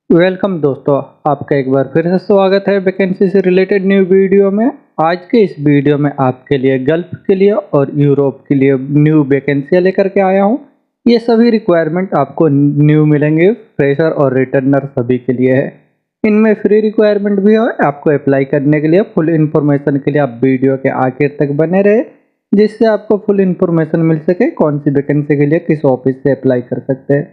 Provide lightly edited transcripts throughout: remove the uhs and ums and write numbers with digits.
Welcome दोस्तों, आपका एक बार फिर से स्वागत है वैकेंसी से रिलेटेड न्यू वीडियो में। आज के इस वीडियो में आपके लिए गल्फ के लिए और यूरोप के लिए न्यू वैकेंसियाँ लेकर के आया हूँ। ये सभी रिक्वायरमेंट आपको न्यू मिलेंगे, फ्रेशर और रिटर्नर सभी के लिए है। इनमें फ्री रिक्वायरमेंट भी है। आपको अप्लाई करने के लिए फुल इन्फॉर्मेशन के लिए आप वीडियो के आखिर तक बने रहे, जिससे आपको फुल इन्फॉर्मेशन मिल सके कौन सी वैकेंसी के लिए किस ऑफिस से अप्लाई कर सकते हैं।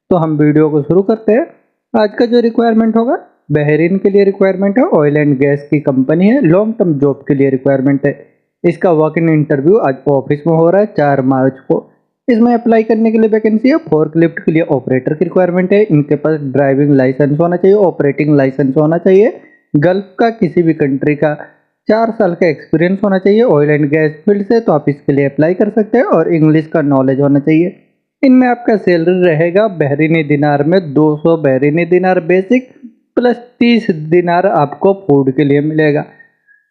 तो हम वीडियो को शुरू करते हैं। आज का जो रिक्वायरमेंट होगा, बहरीन के लिए रिक्वायरमेंट है। ऑयल एंड गैस की कंपनी है, लॉन्ग टर्म जॉब के लिए रिक्वायरमेंट है। इसका वॉक इन इंटरव्यू आज ऑफिस में हो रहा है 4 मार्च को। इसमें अप्लाई करने के लिए वैकेंसी है। फोर्कलिफ्ट के लिए ऑपरेटर की रिक्वायरमेंट है। इनके पास ड्राइविंग लाइसेंस होना चाहिए, ऑपरेटिंग लाइसेंस होना चाहिए, गल्फ का किसी भी कंट्री का 4 साल का एक्सपीरियंस होना चाहिए। ऑयल एंड गैस फील्ड से तो आप इसके लिए अप्लाई कर सकते हैं और इंग्लिश का नॉलेज होना चाहिए। इनमें आपका सैलरी रहेगा बहरीनी दिनार में 200 बहरीनी दिनार बेसिक प्लस 30 दिनार आपको फूड के लिए मिलेगा।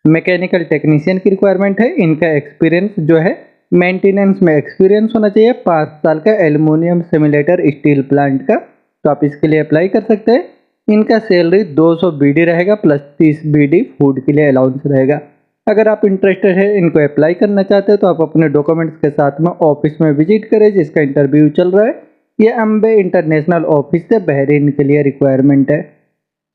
मैकेनिकल टेक्नीशियन की रिक्वायरमेंट है। इनका एक्सपीरियंस जो है मेंटेनेंस में एक्सपीरियंस होना चाहिए, 5 साल का एल्युमिनियम सिमुलेटर स्टील प्लांट का, तो आप इसके लिए अप्लाई कर सकते हैं। इनका सैलरी 200 बीडी रहेगा प्लस 30 बीडी फूड के लिए अलाउंस रहेगा। अगर आप इंटरेस्टेड है, इनको अप्लाई करना चाहते हैं, तो आप अपने डॉक्यूमेंट्स के साथ में ऑफिस में विजिट करें जिसका इंटरव्यू चल रहा है। ये अम्बे इंटरनेशनल ऑफिस से बहरीन के लिए रिक्वायरमेंट है।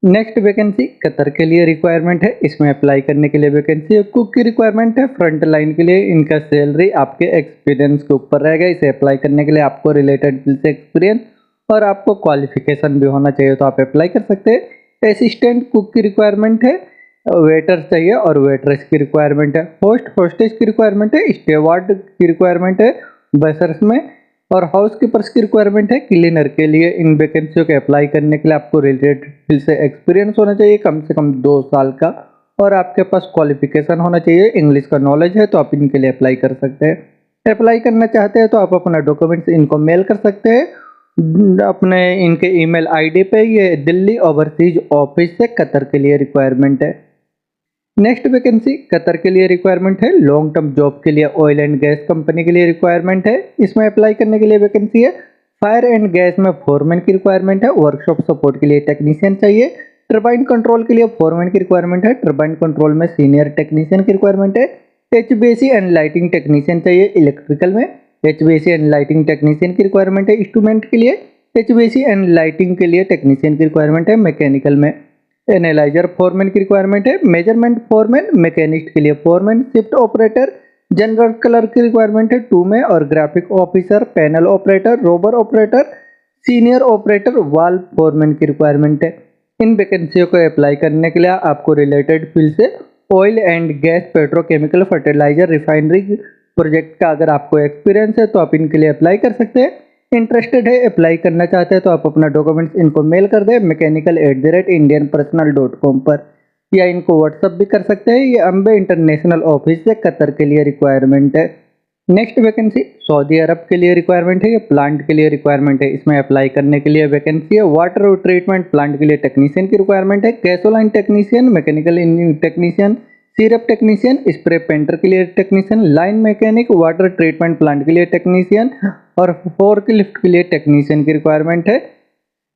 नेक्स्ट वैकेंसी कतर के लिए रिक्वायरमेंट है। इसमें अप्लाई करने के लिए वैकेंसी है। कुक की रिक्वायरमेंट है फ्रंट लाइन के लिए। इनका सैलरी आपके एक्सपीरियंस के ऊपर रहेगा। इसे अप्लाई करने के लिए आपको रिलेटेड फील्ड से एक्सपीरियंस और आपको क्वालिफिकेशन भी होना चाहिए, तो आप अप्लाई कर सकते हैं। असिस्टेंट कुक की रिक्वायरमेंट है। वेटर चाहिए और वेटरेस की रिक्वायरमेंट है। होस्ट होस्टेस की रिक्वायरमेंट है। स्टेवार्ड की रिक्वायरमेंट है बसर्स में, और हाउस कीपर्स की रिक्वायरमेंट है क्लीनर के लिए। इन वैकेंसियों के अप्लाई करने के लिए आपको रिलेटेड फील्ड से एक्सपीरियंस होना चाहिए कम से कम 2 साल का, और आपके पास क्वालिफिकेशन होना चाहिए, इंग्लिश का नॉलेज है, तो आप इनके लिए अप्लाई कर सकते हैं। अप्लाई करना चाहते हैं तो आप अपना डॉक्यूमेंट्स इनको मेल कर सकते हैं अपने इनके ईमेल आईडी पे। ये दिल्ली ओवरसीज ऑफिस से कतर के लिए रिक्वायरमेंट है। नेक्स्ट वैकेंसी कतर के लिए रिक्वायरमेंट है। लॉन्ग टर्म जॉब के लिए ऑयल एंड गैस कंपनी के लिए रिक्वायरमेंट है। इसमें अप्लाई करने के लिए वैकेंसी है। फायर एंड गैस में फोरमैन की रिक्वायरमेंट है। वर्कशॉप सपोर्ट के लिए टेक्नीशियन चाहिए। टरबाइन कंट्रोल के लिए फोरमैन की रिक्वायरमेंट है। टरबाइन कंट्रोल में सीनियर टेक्नीशियन की रिक्वायरमेंट है। एचवीएसी एंड लाइटिंग टेक्नीशियन चाहिए इलेक्ट्रिकल में। एचवीएसी एंड लाइटिंग टेक्नीशियन की रिक्वायरमेंट है इंस्ट्रूमेंट के लिए। एचवीएसी एंड लाइटिंग के लिए टेक्नीशियन की रिक्वायरमेंट है मैकेनिकल में। एनालाइजर फोरमैन की रिक्वायरमेंट है। मेजरमेंट फोरमैन मैकेनिस्ट के लिए foreman. Shift operator general colour की रिक्वायरमेंट है 2 में, और graphic officer, panel operator, robber operator, senior operator, wall foreman की रिक्वायरमेंट है। इन वैकेंसियों को अप्लाई करने के लिए आपको रिलेटेड फील्ड से oil and gas, petrochemical, fertiliser, refinery project का अगर आपको एक्सपीरियंस है तो आप इनके लिए अप्लाई कर सकते हैं। इंटरेस्टेड है, अप्लाई करना चाहते हैं, तो आप अपना डॉक्यूमेंट्स इनको मेल कर दें mechanical@indianpersonal.com पर, या इनको व्हाट्सअप भी कर सकते हैं। ये अम्बे इंटरनेशनल ऑफिस से कतर के लिए रिक्वायरमेंट है। नेक्स्ट वैकेंसी सऊदी अरब के लिए रिक्वायरमेंट है। ये प्लांट के लिए रिक्वायरमेंट है। इसमें अप्लाई करने के लिए वैकेंसी है। वाटर ट्रीटमेंट प्लांट के लिए टेक्नीशियन की रिक्वायरमेंट है। Gasoline technician, mechanical engineering technician, syrup technician, spray painter के लिए technician, line mechanic, water treatment plant के लिए टेक्नीशियन और फोर्कलिफ्ट के लिए टेक्नीशियन की रिक्वायरमेंट है।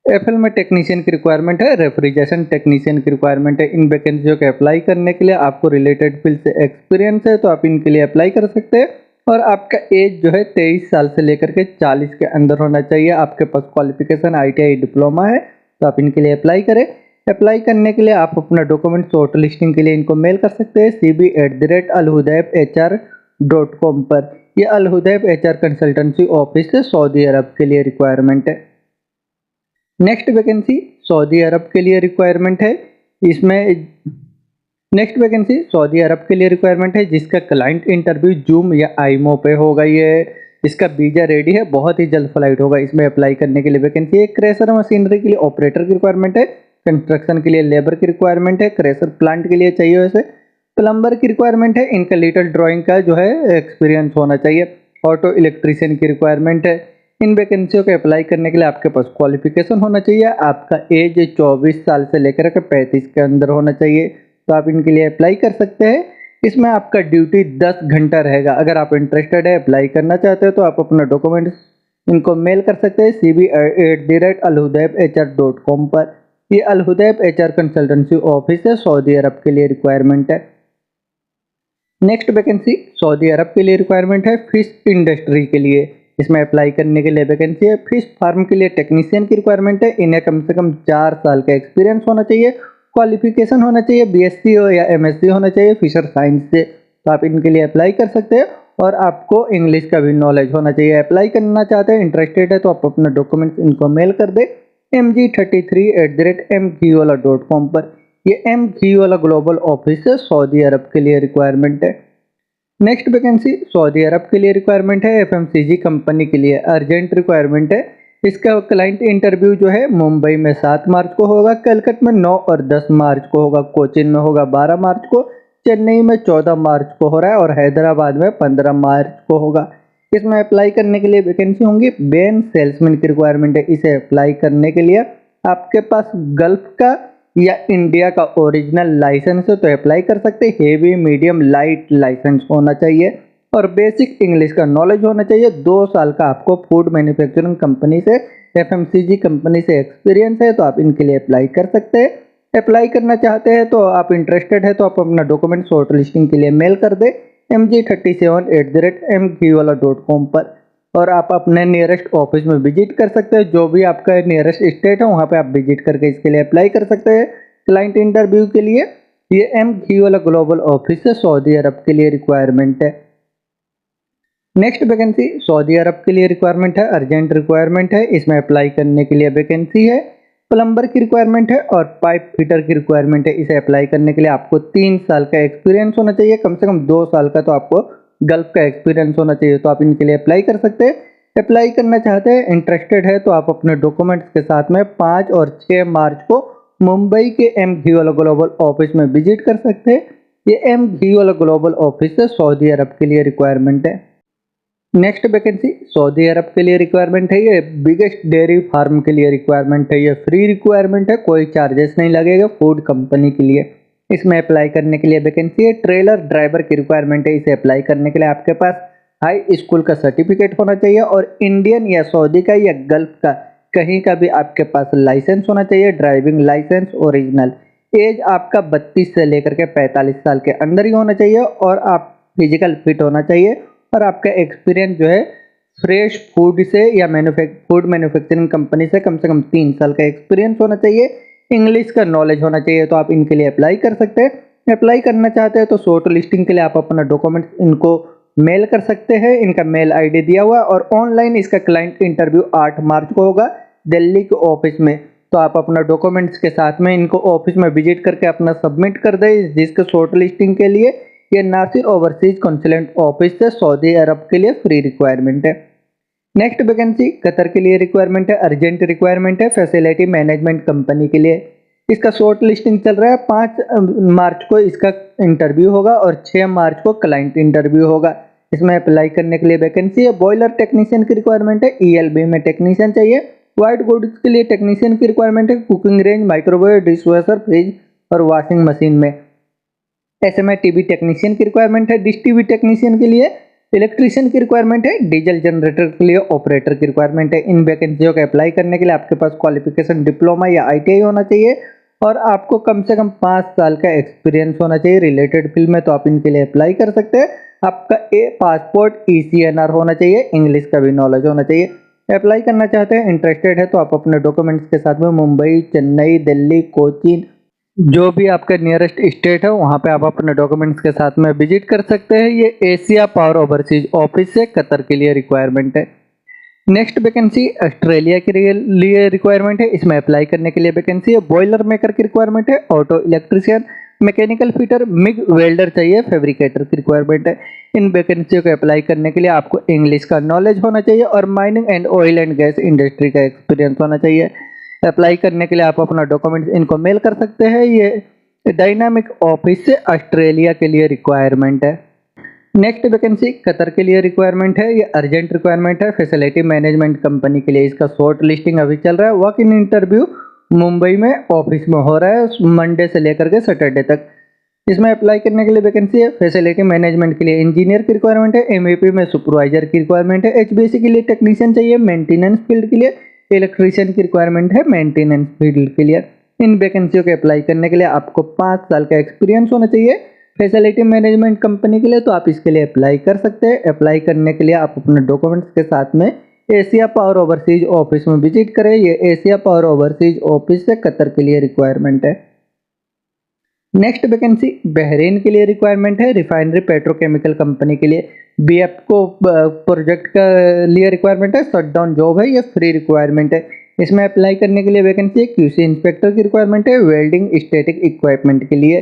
एफएल में टेक्नीशियन की रिक्वायरमेंट है। रेफ्रिजरेशन टेक्नीशियन की रिक्वायरमेंट है। इन वैकेंसियों के अप्लाई करने के लिए आपको रिलेटेड फील्ड से एक्सपीरियंस है, तो आप इनके लिए अप्लाई कर सकते हैं। और आपका एज जो है 23 साल से लेकर के 40 के अंदर होना चाहिए। आपके पास क्वालिफिकेशन आईटीआई डिप्लोमा है, तो आप इनके लिए अप्लाई करें। अप्लाई करने के लिए आप अपना डॉक्यूमेंट शॉर्ट लिस्टिंग के लिए इनको मेल कर सकते हैं cb@alhudayfhr.com पर। यह अलहुदैब एचआर कंसल्टेंसी ऑफिस से सऊदी अरब के लिए रिक्वायरमेंट है। नेक्स्ट वैकेंसी सऊदी अरब के लिए रिक्वायरमेंट है। इसमें नेक्स्ट वैकेंसी सऊदी अरब के लिए रिक्वायरमेंट है, जिसका क्लाइंट इंटरव्यू जूम या आईमो पे होगा। ये इसका वीजा रेडी है, बहुत ही जल्द फ्लाइट होगा। इसमें अप्लाई करने के लिए वैकेंसी है। क्रेशर मशीनरी के लिए ऑपरेटर की रिक्वायरमेंट है। कंस्ट्रक्शन के लिए लेबर की रिक्वायरमेंट है। क्रेशर प्लांट के लिए चाहिए वैसे। प्लम्बर की रिक्वायरमेंट है। इनका लिटिल ड्राइंग का जो है एक्सपीरियंस होना चाहिए। ऑटो इलेक्ट्रीशियन की रिक्वायरमेंट है। इन वैकेंसियों के अप्लाई करने के लिए आपके पास क्वालिफिकेशन होना चाहिए। आपका एज 24 साल से लेकर के 35 के अंदर होना चाहिए, तो आप इनके लिए अप्लाई कर सकते हैं। इसमें आपका ड्यूटी 10 घंटा रहेगा। अगर आप इंटरेस्टेड है, अप्लाई करना चाहते हो, तो आप अपना डॉक्यूमेंट्स इनको मेल कर सकते हैं cb@alhudayfhr.com पर। ये अल हुदैब HR कंसल्टेंसी ऑफिस है, सऊदी अरब के लिए रिक्वायरमेंट है। नेक्स्ट वैकेंसी सऊदी अरब के लिए रिक्वायरमेंट है फिश इंडस्ट्री के लिए। इसमें अप्लाई करने के लिए वैकेंसी है। फिश फार्म के लिए टेक्नीशियन की रिक्वायरमेंट है। इन्हें कम से कम 4 साल का एक्सपीरियंस होना चाहिए। क्वालिफिकेशन होना चाहिए BSc हो या MSc होना चाहिए फिशर साइंस से। तो आप इनके लिए अप्लाई कर सकते हैं और आपको इंग्लिश का भी नॉलेज होना चाहिए। अप्लाई करना चाहते हैं, इंटरेस्टेड है तो आप अपना डॉक्यूमेंट्स इनको मेल कर दे mg33@mgwala.com पर। ये mgwala ग्लोबल ऑफिस है, सऊदी अरब के लिए रिक्वायरमेंट है। नेक्स्ट वैकेंसी सऊदी अरब के लिए रिक्वायरमेंट है FMCG कंपनी के लिए, अर्जेंट रिक्वायरमेंट है। इसका क्लाइंट इंटरव्यू जो है मुंबई में 7 मार्च को होगा, कलकत्ता में 9 और 10 मार्च को होगा, कोचीन में होगा 12 मार्च को, चेन्नई में 14 मार्च को हो रहा है और हैदराबाद में 15 मार्च को होगा। इसमें अप्लाई करने के लिए वैकेंसी होंगी। बेन सेल्समैन की रिक्वायरमेंट है। इसे अप्लाई करने के लिए आपके पास गल्फ का या इंडिया का ओरिजिनल लाइसेंस है तो अप्लाई कर सकते हैं। हेवी मीडियम लाइट लाइसेंस होना चाहिए और बेसिक इंग्लिश का नॉलेज होना चाहिए। 2 साल का आपको फूड मैन्युफैक्चरिंग कंपनी से FMCG कंपनी से एक्सपीरियंस है तो आप इनके लिए अप्लाई कर सकते हैं। अप्लाई करना चाहते हैं तो आप इंटरेस्टेड है तो आप अपना डॉक्यूमेंट शॉर्ट लिस्टिंग के लिए मेल कर दे mg37@mgwala.com पर और आप अपने नियरेस्ट ऑफिस में विजिट कर सकते हैं। जो भी आपका नियरेस्ट स्टेट है वहाँ पे आप विजिट करके इसके लिए अप्लाई कर सकते हैं क्लाइंट इंटरव्यू के लिए। ये mgwala ग्लोबल ऑफिस है, सऊदी अरब के लिए रिक्वायरमेंट है। नेक्स्ट वैकेंसी सऊदी अरब के लिए रिक्वायरमेंट है, अर्जेंट रिक्वायरमेंट है। इसमें अप्लाई करने के लिए वैकेंसी है। प्लम्बर की रिक्वायरमेंट है और पाइप फिटर की रिक्वायरमेंट है। इसे अप्लाई करने के लिए आपको 3 साल का एक्सपीरियंस होना चाहिए, कम से कम 2 साल का तो आपको गल्फ का एक्सपीरियंस होना चाहिए तो आप इनके लिए अप्लाई कर सकते हैं। अप्लाई करना चाहते हैं, इंटरेस्टेड है तो आप अपने डॉक्यूमेंट्स के साथ में 5 और 6 मार्च को मुंबई के mgwala ग्लोबल ऑफिस में विजिट कर सकते हैं। ये mgwala ग्लोबल ऑफिस है, सऊदी अरब के लिए रिक्वायरमेंट है। नेक्स्ट वैकेंसी सऊदी अरब के लिए रिक्वायरमेंट है। ये बिगेस्ट डेयरी फार्म के लिए रिक्वायरमेंट है। ये फ्री रिक्वायरमेंट है, कोई चार्जेस नहीं लगेगा फूड कंपनी के लिए। इसमें अप्लाई करने के लिए वैकेंसी है। ट्रेलर ड्राइवर की रिक्वायरमेंट है। इसे अप्लाई करने के लिए आपके पास हाई स्कूल का सर्टिफिकेट होना चाहिए और इंडियन या सऊदी का या गल्फ का कहीं का भी आपके पास लाइसेंस होना चाहिए, ड्राइविंग लाइसेंस ओरिजिनल। एज आपका 32 से लेकर के 45 साल के अंदर ही होना चाहिए और आप फिजिकल फिट होना चाहिए और आपका एक्सपीरियंस जो है फ्रेश फूड से या फूड मैन्युफैक्चरिंग कंपनी से कम 3 साल का एक्सपीरियंस होना चाहिए। इंग्लिश का नॉलेज होना चाहिए तो आप इनके लिए अप्लाई कर सकते हैं। अप्लाई करना चाहते हैं तो शॉर्ट लिस्टिंग के लिए आप अपना डॉक्यूमेंट्स इनको मेल कर सकते हैं। इनका मेल ID दिया हुआ है और ऑनलाइन इसका क्लाइंट इंटरव्यू 8 मार्च को होगा दिल्ली के ऑफिस में। तो आप अपना डॉक्यूमेंट्स के साथ में इनको ऑफिस में विजिट करके अपना सबमिट कर दें। जिसके शॉर्ट लिस्टिंग के लिए ये नासिर ओवरसीज कॉन्सुलेट ऑफिस से सऊदी अरब के लिए फ्री रिक्वायरमेंट है। नेक्स्ट वैकेंसी कतर के लिए रिक्वायरमेंट है, अर्जेंट रिक्वायरमेंट है, फैसिलिटी मैनेजमेंट कंपनी के लिए। इसका शॉर्ट लिस्टिंग चल रहा है। 5 मार्च को इसका इंटरव्यू होगा और 6 मार्च को क्लाइंट इंटरव्यू होगा। इसमें अप्लाई करने के लिए वैकेंसी है। बॉयलर टेक्नीशियन की रिक्वायरमेंट है। ELB में टेक्नीशियन चाहिए। व्हाइट गुड्स के लिए टेक्नीशियन की रिक्वायरमेंट है। Cooking range, microwave, dishwasher, fridge और वॉशिंग मशीन में। SMA TV टेक्नीशियन की रिक्वायरमेंट है। डिश TV टेक्नीशियन के लिए इलेक्ट्रीशियन की रिक्वायरमेंट है। डीजल जनरेटर के लिए ऑपरेटर की रिक्वायरमेंट है। इन वैकेंसियों को अप्लाई करने के लिए आपके पास क्वालिफिकेशन डिप्लोमा या ITI होना चाहिए और आपको कम से कम 5 साल का एक्सपीरियंस होना चाहिए रिलेटेड फील्ड में तो आप इनके लिए अप्लाई कर सकते हैं। आपका पासपोर्ट ECNR होना चाहिए, इंग्लिश का भी नॉलेज होना चाहिए। अप्लाई करना चाहते हैं, इंटरेस्टेड है तो आप अपने डॉक्यूमेंट्स के साथ में मुंबई, चेन्नई, दिल्ली, कोचीन जो भी आपका नियरेस्ट स्टेट है वहाँ पे आप अपने डॉक्यूमेंट्स के साथ में विजिट कर सकते हैं। ये एशिया पावर ओवरसीज ऑफिस से कतर के लिए रिक्वायरमेंट है। नेक्स्ट वैकेंसी ऑस्ट्रेलिया के लिए रिक्वायरमेंट है। इसमें अप्लाई करने के लिए वैकेंसी है। बॉयलर मेकर की रिक्वायरमेंट है। Auto electrician, mechanical fitter, MiG welder चाहिए, फैब्रिकेटर की रिक्वायरमेंट है। इन वैकेंसियों को अप्लाई करने के लिए आपको इंग्लिश का नॉलेज होना चाहिए और mining and oil and gas industry का एक्सपीरियंस होना चाहिए। अप्लाई करने के लिए आप अपना डॉक्यूमेंट्स इनको मेल कर सकते हैं। ये डायनामिक ऑफिस से ऑस्ट्रेलिया के लिए रिक्वायरमेंट है। नेक्स्ट वैकेंसी कतर के लिए रिक्वायरमेंट है। ये अर्जेंट रिक्वायरमेंट है। फैसिलिटी मैनेजमेंट कंपनी के लिए इसका शॉर्ट लिस्टिंग अभी चल रहा है। वॉक इन इंटरव्यू मुंबई में ऑफिस में हो रहा है मंडे से लेकर के सैटरडे तक। इसमें अप्लाई करने के लिए वैकेंसी है। फैसिलिटी मैनेजमेंट के लिए इंजीनियर की रिक्वायरमेंट है। MEP में सुपरवाइजर की रिक्वायरमेंट है। HVAC के लिए टेक्नीशियन चाहिए। मेंटेनेंस फील्ड के लिए इलेक्ट्रीशियन की रिक्वायरमेंट है। मेंटेनेंस फील्ड के लिए इन वैकेंसियों के अप्लाई करने के लिए आपको 5 साल का एक्सपीरियंस होना चाहिए फैसिलिटी मैनेजमेंट कंपनी के लिए, तो आप इसके लिए अप्लाई कर सकते हैं। अप्लाई करने के लिए आप अपने डॉक्यूमेंट्स के साथ में एशिया पावर ओवरसीज ऑफिस में विजिट करें। ये एशिया पावर ओवरसीज ऑफिस से कतर के लिए रिक्वायरमेंट है। नेक्स्ट वैकेंसी बहरीन के लिए रिक्वायरमेंट है, रिफाइनरी पेट्रोकेमिकल कंपनी के लिए बीएफको प्रोजेक्ट का लिए रिक्वायरमेंट है। शटडाउन जॉब है, ये फ्री रिक्वायरमेंट है। इसमें अप्लाई करने के लिए वैकेंसी है। क्यूसी इंस्पेक्टर की रिक्वायरमेंट है, वेल्डिंग स्टैटिक इक्विपमेंट के लिए।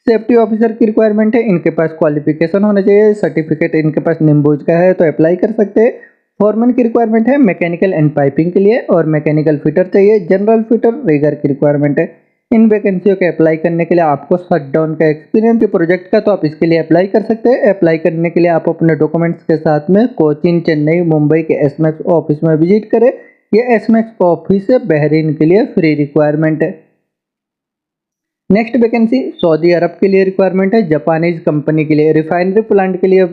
सेफ्टी ऑफिसर की रिक्वायरमेंट है, इनके पास क्वालिफिकेशन होना चाहिए, सर्टिफिकेट इनके पास निम्बूज का है तो अप्लाई कर सकते हैं। फॉरमैन की रिक्वायरमेंट है मैकेनिकल एंड पाइपिंग के लिए, और मैकेनिकल फिटर चाहिए, जनरल फिटर रिगर की रिक्वायरमेंट है। इन वैकेंसियों के अप्लाई करने के लिए आपको शटडाउन का एक्सपीरियंस है प्रोजेक्ट का, तो आप इसके लिए अप्लाई कर सकते हैं। अप्लाई करने के लिए आप अपने डॉक्यूमेंट्स के साथ में कोचीन, चेन्नई, मुंबई के एसमैक्स ऑफिस में विजिट करें। ये एसमैक्स ऑफिस है बहरीन के लिए, फ्री रिक्वायरमेंट है। नेक्स्ट वैकेंसी सऊदी अरब के लिए रिक्वायरमेंट है, जापानीज कंपनी के लिए रिफाइनरी प्लांट के लिए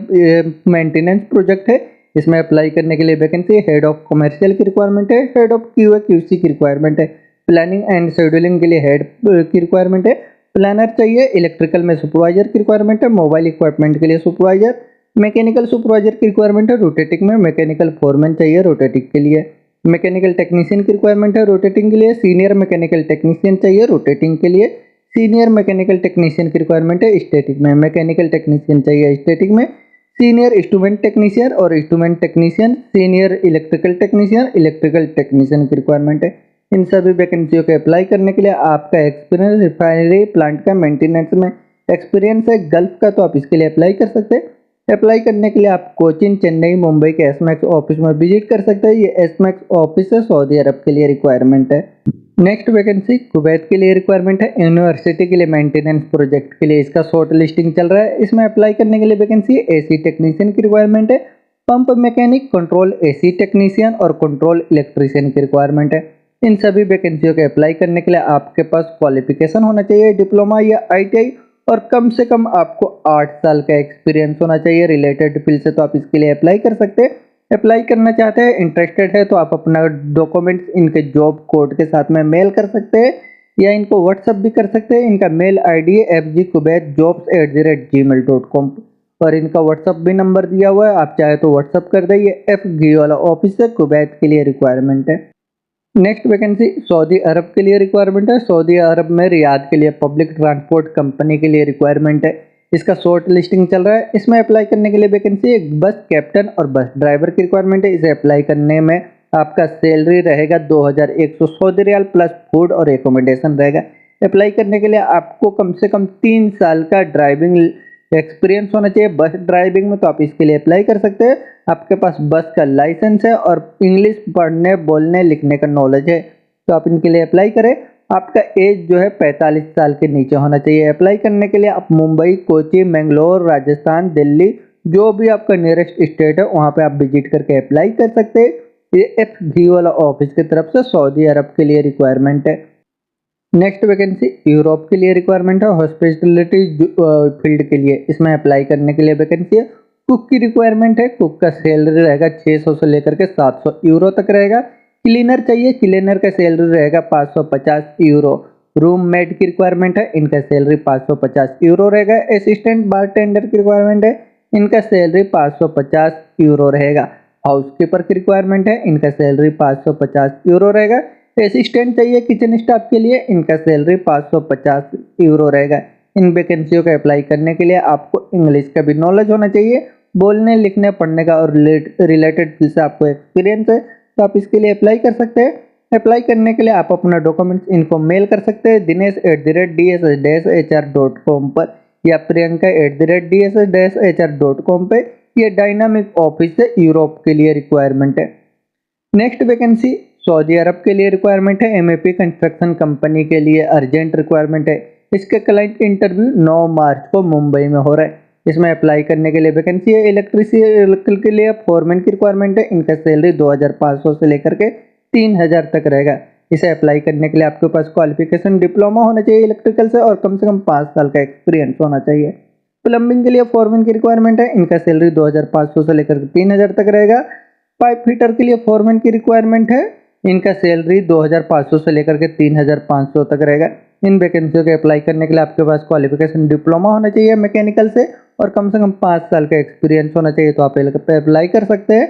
मेंटेनेंस प्रोजेक्ट है। इसमें अप्लाई करने के लिए वैकेंसी हेड ऑफ कमर्शियल की रिक्वायरमेंट है, हेड ऑफ क्यूए क्यूसी की रिक्वायरमेंट है, प्लानिंग एंड शेड्यूलिंग के लिए हेड की रिक्वायरमेंट है, प्लानर चाहिए, इलेक्ट्रिकल में सुपरवाइजर की रिक्वायरमेंट है, मोबाइल इक्विपमेंट के लिए सुपरवाइजर, मैकेनिकल सुपरवाइजर की रिक्वायरमेंट है, रोटेटिंग में मैकेनिकल फोरमैन चाहिए रोटेटिंग के लिए, मैकेनिकल टेक्नीशियन की रिक्वायरमेंट है रोटेटिंग के लिए, सीनियर मैकेनिकल टेक्नीशियन चाहिए रोटेटिंग के लिए, सीनियर मैकेनिकल टेक्नीशियन की रिक्वायरमेंट है स्टैटिक में, मैकेनिकल टेक्नीशियन चाहिए स्टैटिक में, सीनियर इंस्ट्रूमेंट टेक्नीशियन और instrument technician, senior electrical technician की रिक्वायरमेंट है। इन सभी वैकेंसियों के अप्लाई करने के लिए आपका एक्सपीरियंस रिफाइनरी प्लांट का मेंटेनेंस में एक्सपीरियंस है गल्फ का, तो आप इसके लिए अप्लाई कर सकते हैं। अप्लाई करने के लिए आप कोचीन, चेन्नई, मुंबई के एसमैक्स ऑफिस में विजिट कर सकते हैं। ये एसमैक्स ऑफिस है, सऊदी अरब के लिए रिक्वायरमेंट है। नेक्स्ट वैकेंसी कुवैत के लिए रिक्वायरमेंट है, यूनिवर्सिटी के लिए मेंटेनेंस प्रोजेक्ट के लिए इसका शॉर्ट लिस्टिंग चल रहा है। इसमें अप्लाई करने के लिए वैकेंसी एसी टेक्नीशियन की रिक्वायरमेंट है, pump mechanic, control AC technician और कंट्रोल इलेक्ट्रीशियन की रिक्वायरमेंट है। इन सभी वैकेंसियों के अप्लाई करने के लिए आपके पास क्वालिफिकेशन होना चाहिए डिप्लोमा या आईटीआई, और कम से कम आपको 8 साल का एक्सपीरियंस होना चाहिए रिलेटेड फील्ड से, तो आप इसके लिए अप्लाई कर सकते हैं। अप्लाई करना चाहते हैं, इंटरेस्टेड है तो आप अपना डॉक्यूमेंट्स इनके जॉब कोड के साथ में मेल कर सकते हैं या इनको व्हाट्सअप भी कर सकते हैं। इनका मेल आईडी है fgkubaitjobs@gmail.com और इनका व्हाट्सअप भी नंबर दिया हुआ है, आप चाहे तो व्हाट्सअप कर दें। ये FG वाला ऑफिस है, कुवैत के लिए रिक्वायरमेंट है। नेक्स्ट वैकेंसी सऊदी अरब के लिए रिक्वायरमेंट है, सऊदी अरब में रियाद के लिए पब्लिक ट्रांसपोर्ट कंपनी के लिए रिक्वायरमेंट है। इसका शॉर्ट लिस्टिंग चल रहा है। इसमें अप्लाई करने के लिए वैकेंसी एक बस कैप्टन और बस ड्राइवर की रिक्वायरमेंट है। इसे अप्लाई करने में आपका सैलरी रहेगा 2100 सऊदी रियाल प्लस फूड और एकोमोडेशन रहेगा। अप्लाई करने के लिए आपको कम से कम 3 साल का ड्राइविंग एक्सपीरियंस होना चाहिए बस ड्राइविंग में, तो आप इसके लिए अप्लाई कर सकते हैं। आपके पास बस का लाइसेंस है और इंग्लिश पढ़ने, बोलने, लिखने का नॉलेज है, तो आप इनके लिए अप्लाई करें। आपका एज जो है 45 साल के नीचे होना चाहिए। अप्लाई करने के लिए आप मुंबई, कोची, मैंगलोर, राजस्थान, दिल्ली, जो भी आपका नियरेस्ट स्टेट है वहाँ पे आप विजिट करके अप्लाई कर सकते हैं। ये FG वाला ऑफिस की तरफ से सऊदी अरब के लिए रिक्वायरमेंट है। नेक्स्ट वैकेंसी यूरोप के लिए रिक्वायरमेंट है, हॉस्पिटलिटी फील्ड के लिए। इसमें अप्लाई करने के लिए वैकेंसी है। कुक की रिक्वायरमेंट है, कुक का सैलरी रहेगा 600 से लेकर के 700 यूरो तक रहेगा। क्लीनर चाहिए, क्लीनर का सैलरी रहेगा 550 यूरो। रूम मेट की रिक्वायरमेंट है, इनका सैलरी 550 यूरो रहेगा। असिस्टेंट बारटेंडर की रिक्वायरमेंट है, इनका सैलरी 550 यूरो रहेगा। हाउसकीपर की रिक्वायरमेंट है, इनका सैलरी 550 यूरो रहेगा। असिस्टेंट चाहिए किचन स्टाफ के लिए, इनका सैलरी 550 यूरो रहेगा। इन वैकेंसियों का अप्लाई करने के लिए आपको इंग्लिश का भी नॉलेज होना चाहिए, बोलने, लिखने, पढ़ने का और रिलेटेड फील्ड से आपको एक्सपीरियंस है, तो आप इसके लिए अप्लाई कर सकते हैं। अप्लाई करने के लिए आप अपना डॉक्यूमेंट्स इनको मेल कर सकते हैं dinesh@dss-hr.com पर या priyanka@dss-hr.com पे। ये डायनामिक ऑफिस है, यूरोप के लिए रिक्वायरमेंट है। नेक्स्ट वैकेंसी सऊदी अरब के लिए रिक्वायरमेंट है, MAP कंस्ट्रक्शन कंपनी के लिए अर्जेंट रिक्वायरमेंट है। इसके क्लाइंट इंटरव्यू 9 मार्च को मुंबई में हो रहा है। इसमें अप्लाई करने के लिए वैकेंसी है इलेक्ट्रिकल के लिए फोरमैन की रिक्वायरमेंट है। इनका सैलरी 2500 से लेकर के 3000 तक रहेगा। इसे अप्लाई करने के लिए आपके पास क्वालिफिकेशन डिप्लोमा होना चाहिए इलेक्ट्रिकल से और कम 5 साल का एक्सपीरियंस होना चाहिए। प्लम्बिंग के लिए फोरमैन की रिक्वायरमेंट है, इनका सैलरी 2500 से लेकर 3000 तक रहेगा। पाइप फिटर के लिए फोरमैन की रिक्वायरमेंट है, इनका सैलरी 2500 से लेकर के 3500 तक रहेगा। इन वैकेंसियों के अप्लाई करने के लिए आपके पास क्वालिफिकेशन डिप्लोमा होना चाहिए मैकेनिकल से और कम से कम 5 साल का एक्सपीरियंस होना चाहिए, तो आप पे अप्लाई कर सकते हैं।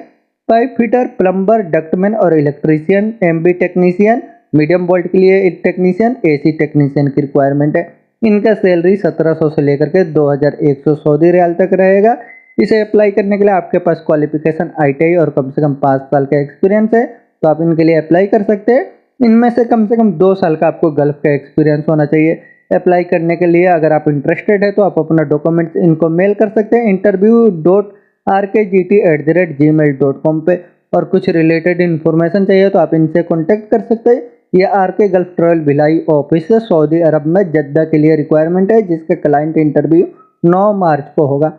पाइप फिटर, प्लम्बर, डक्टमैन और electrician, MB technician, medium volt के लिए टेक्नीशियन, एसी टेक्नीशियन की रिक्वायरमेंट है। इनका सैलरी 1700 से लेकर के 2100 सऊदी रियाल तक रहेगा। इसे अप्लाई करने के लिए आपके पास क्वालिफिकेशन ITI और कम से कम 5 साल का एक्सपीरियंस है, तो आप इनके लिए अप्लाई कर सकते हैं। इनमें से कम 2 साल का आपको गल्फ का एक्सपीरियंस होना चाहिए। अप्लाई करने के लिए अगर आप इंटरेस्टेड है तो आप अपना डॉक्यूमेंट्स इनको मेल कर सकते हैं interview.rkgt@gmail.com पे। और कुछ रिलेटेड इन्फॉर्मेशन चाहिए तो आप इनसे कॉन्टेक्ट कर सकते हैं। ये RK gulf travel Bhilai office है, सऊदी अरब में जद्दा के लिए रिक्वायरमेंट है, जिसका क्लाइंट इंटरव्यू 9 मार्च को होगा।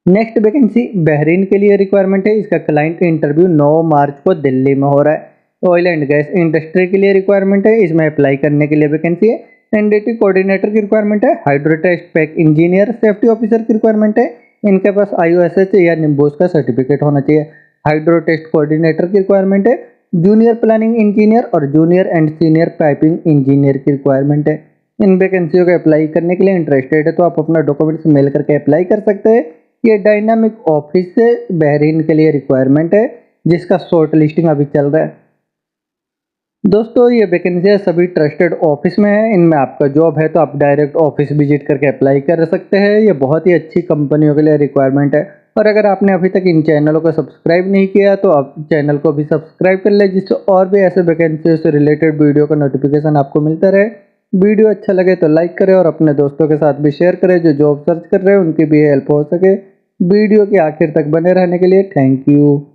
नेक्स्ट वैकेंसी बहरीन के लिए रिक्वायरमेंट है, इसका क्लाइंट इंटरव्यू 9 मार्च को दिल्ली में हो रहा है। ऑयल एंड गैस इंडस्ट्री के लिए रिक्वायरमेंट है, इसमें अप्लाई करने के लिए वैकेंसी है। NDT कोऑर्डिनेटर की रिक्वायरमेंट है। Hydrotest pack engineer, safety officer की रिक्वायरमेंट है। इनके पास IOSH या निम्बोस का सर्टिफिकेट होना चाहिए। हाइड्रोटेस्ट कोऑर्डिनेटर की रिक्वायरमेंट है। जूनियर प्लानिंग इंजीनियर और junior and senior piping engineer की रिक्वायरमेंट है। इन वैकेंसियों को अप्लाई करने के लिए इंटरेस्टेड है तो आप अपना डॉक्यूमेंट्स मेल करके अप्लाई कर सकते हैं। ये डायनामिक ऑफिस से बहरीन के लिए रिक्वायरमेंट है, जिसका शॉर्ट लिस्टिंग अभी चल रहा है। दोस्तों ये वैकेंसियाँ सभी ट्रस्टेड ऑफिस में है, इनमें आपका जॉब है तो आप डायरेक्ट ऑफिस विजिट करके अप्लाई कर सकते हैं। ये बहुत ही अच्छी कंपनियों के लिए रिक्वायरमेंट है। और अगर आपने अभी तक इन चैनलों को सब्सक्राइब नहीं किया तो आप चैनल को भी सब्सक्राइब कर ले, जिससे और भी ऐसे वैकेंसी से रिलेटेड वीडियो का नोटिफिकेशन आपको मिलता रहे। वीडियो अच्छा लगे तो लाइक करें और अपने दोस्तों के साथ भी शेयर करें जो जॉब सर्च कर रहे हैं, उनकी भी हेल्प हो सके। वीडियो के आखिर तक बने रहने के लिए थैंक यू।